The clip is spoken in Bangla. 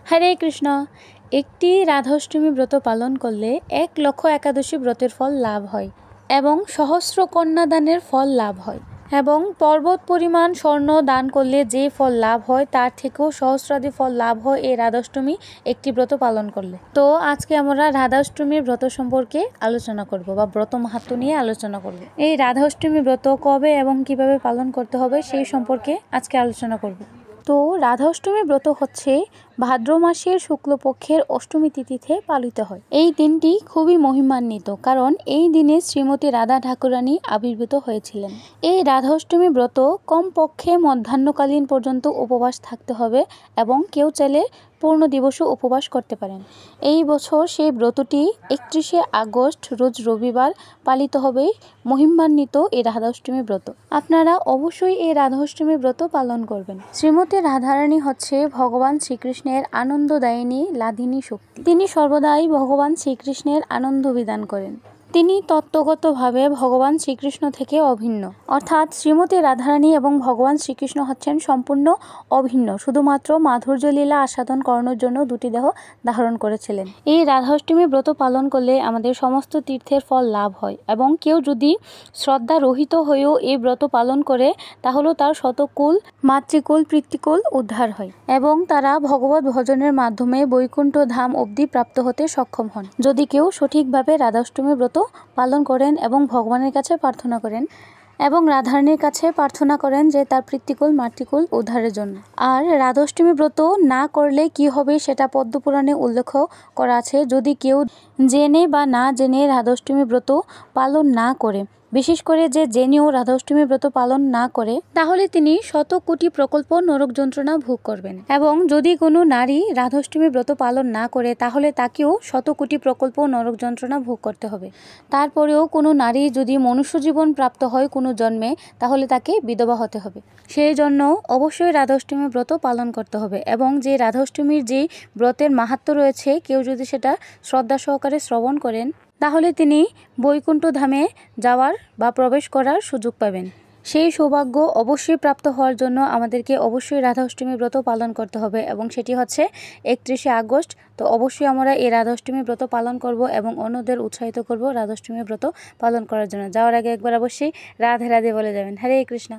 হরে কৃষ্ণ। একটি রাধাষ্টমী ব্রত পালন করলে 1,00,000 একাদশী ব্রতের ফল লাভ হয় এবং সহস্র কন্যাদানের ফল লাভ হয় এবং পর্বত পরিমাণ স্বর্ণ দান করলে যে ফল লাভ হয় তার থেকেও সহস্রাধিক ফল লাভ হয় এই রাধাষ্টমী একটি ব্রত পালন করলে। তো আজকে আমরা রাধাষ্টমীর ব্রত সম্পর্কে আলোচনা করব বা ব্রত মাহাত্ম্য নিয়ে আলোচনা করব। এই রাধাষ্টমী ব্রত কবে এবং কিভাবে পালন করতে হবে সেই সম্পর্কে আজকে আলোচনা করব। তো রাধাষ্টমী ব্রত হচ্ছে ভাদ্র মাসের শুক্লপক্ষের অষ্টমী তিথিতে পালিত হয়। এই দিনটি খুবই মহিমান্বিত, কারণ এই দিনে শ্রীমতী রাধা ঠাকুরানী আবির্ভূত হয়েছিলেন। এই রাধাষ্টমী ব্রত কমপক্ষে মধ্যাহ্নকালীন পর্যন্ত উপবাস থাকতে হবে এবং কেউ চাইলে পূর্ণ দিবসও উপবাস করতে পারেন। এই বছর সেই ব্রতটি 31শে আগস্ট রোজ রবিবার পালিত হবে মহিমান্বিত এই রাধাষ্টমী ব্রত। আপনারা অবশ্যই এই রাধাষ্টমী ব্রত পালন করবেন। শ্রীমতী রাধারানী হচ্ছে ভগবান শ্রীকৃষ্ণের আনন্দদায়িনী লাদিনী শক্তি। তিনি সর্বদাই ভগবান শ্রীকৃষ্ণের আনন্দ বিধান করেন। তিনি তত্ত্বগতভাবে ভগবান শ্রীকৃষ্ণ থেকে অভিন্ন, অর্থাৎ শ্রীমতী রাধারানী এবং ভগবান শ্রীকৃষ্ণ হচ্ছেন সম্পূর্ণ অভিন্ন। শুধুমাত্র মাধুর্য লীলা আস্বাদন করানোর জন্য দুটি দেহ ধারণ করেছিলেন। এই রাধাষ্টমী ব্রত পালন করলে আমাদের সমস্ত তীর্থের ফল লাভ হয় এবং কেউ যদি শ্রদ্ধা রহিত হয়েও এই ব্রত পালন করে তাহলে তার শতকুল, মাতৃকুল, পিতৃকুল উদ্ধার হয় এবং তারা ভগবত ভজনের মাধ্যমে বৈকুণ্ঠ ধাম অবধি প্রাপ্ত হতে সক্ষম হন, যদি কেউ সঠিকভাবে রাধাষ্টমী ব্রত পালন করেন এবং ভগবানের কাছে প্রার্থনা করেন এবং রাধারানীর কাছে প্রার্থনা করেন যে তার পিতৃকুল, মাতৃকুল উদ্ধারের জন্য। আর রাধাষ্টমী ব্রত না করলে কি হবে সেটা পদ্মপুরাণে উল্লেখ করা আছে। যদি কেউ জেনে বা না জেনে রাধাষ্টমী ব্রত পালন না করে, বিশেষ করে যে জেনেও রাধাষ্টমী ব্রত পালন না করে, তাহলে তিনি 100 কোটি প্রকল্প নরক যন্ত্রণা ভোগ করবেন। এবং যদি কোনো নারী রাধাষ্টমী ব্রত পালন না করে তাহলে তাকেও 100 কোটি প্রকল্প নরক যন্ত্রণা ভোগ করতে হবে। তারপরেও কোনো নারী যদি মনুষ্য জীবন প্রাপ্ত হয় কোনো জন্মে, তাহলে তাকে বিধবা হতে হবে। সেই জন্য অবশ্যই রাধাষ্টমী ব্রত পালন করতে হবে এবং যে রাধাষ্টমীর যে ব্রতের মাহাত্ম্য রয়েছে, কেউ যদি সেটা শ্রদ্ধা সহকারে শ্রবণ করেন তাহলে তিনি বৈকুণ্ঠ ধামে যাওয়ার বা প্রবেশ করার সুযোগ পাবেন। সেই সৌভাগ্য অবশ্যই প্রাপ্ত হওয়ার জন্য আমাদেরকে অবশ্যই রাধাষ্টমী ব্রত পালন করতে হবে এবং সেটি হচ্ছে 31শে আগস্ট। তো অবশ্যই আমরা এই রাধাষ্টমী ব্রত পালন করব এবং অন্যদের উৎসাহিত করব রাধাষ্টমী ব্রত পালন করার জন্য। যাওয়ার আগে একবার অবশ্যই রাধে রাধে বলে যাবেন। হরে কৃষ্ণ।